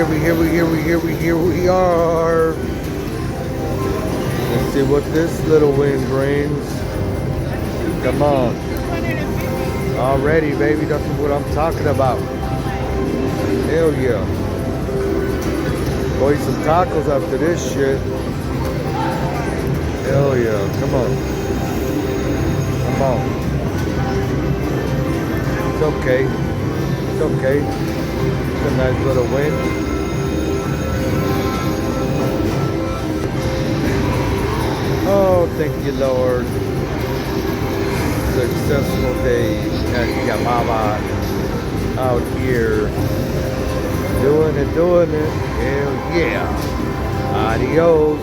we are. Let's see what this little wind brings. Come on. Already, baby, that's what I'm talking about. Hell yeah. Go eat some tacos after this shit. Hell yeah. Come on. Come on. It's okay. It's okay. It's a nice little win. Oh, thank you, Lord. Successful day at Yaamava out here. Doing it. Hell yeah. Adios.